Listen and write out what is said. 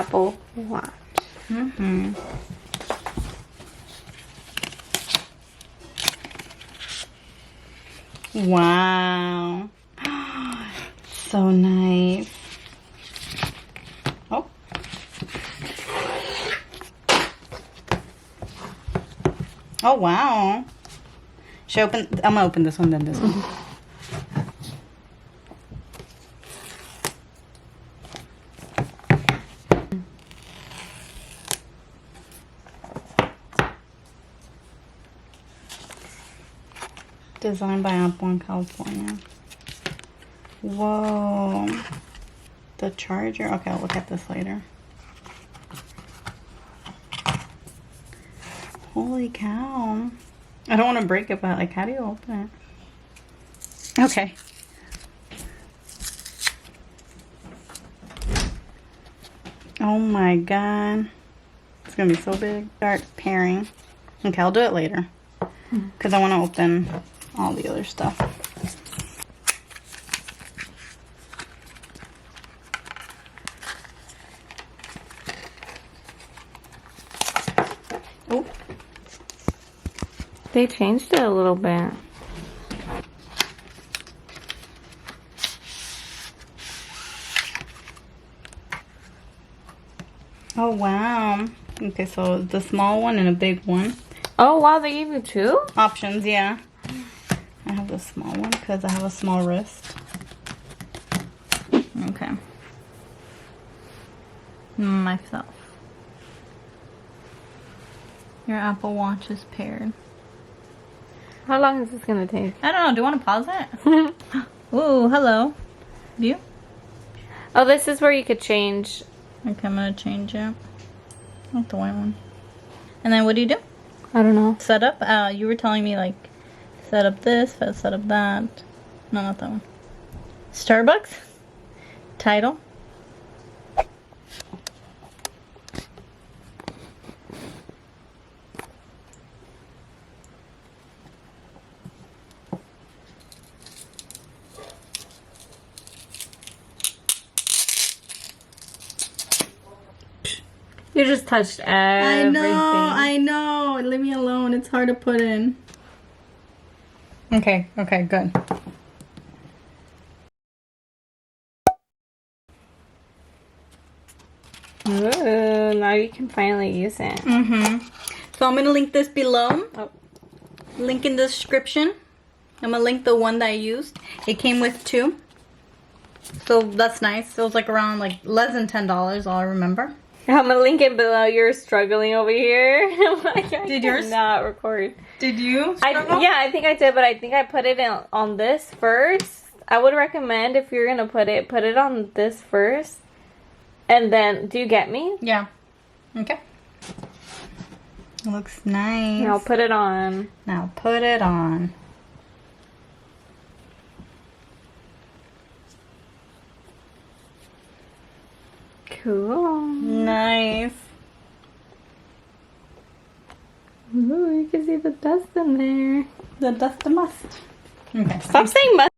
Apple Watch. Mm-hmm. Wow. So nice. Oh. Oh, wow. Should I open? I'm gonna open this one, then this one. Designed by Apple in California. Whoa. The charger. Okay, I'll look at this later. Holy cow. I don't want to break it, but like, how do you open it? Okay. Oh my god. It's gonna be so big. Start pairing. Okay, I'll do it later. Because I want to open all the other stuff. Oh. They changed it a little bit. Oh wow. Okay, so the small one and a big one. Oh wow, they gave you two? Options, yeah. I have the small one because I have a small wrist. Okay. Myself. Your Apple Watch is paired. How long is this gonna take? I don't know. Do you want to pause it? Ooh, hello. Do you? Oh, this is where you could change. Okay, I'm gonna change it. I like the white one. And then what do you do? I don't know. Setup? You were telling me like set up this, set up that. No, not that one. Starbucks? Title? You just touched everything. I know. Leave me alone. It's hard to put in. Okay, good. Ooh, now you can finally use it. Mm-hmm. So I'm going to link this below. Oh. Link in the description. I'm going to link the one that I used. It came with two. So that's nice. It was like around like less than $10, all I remember. I'm gonna link it below. You're struggling over here. Did yours not record? Did you? Yeah, I think I did, but I think I put it on this first. I would recommend if you're gonna put it on this first, and then. Do you get me? Yeah. Okay. Looks nice. Now put it on. Now put it on. Cool. Nice. Ooh, you can see the dust in there. The dust, the must. Okay. Stop saying must.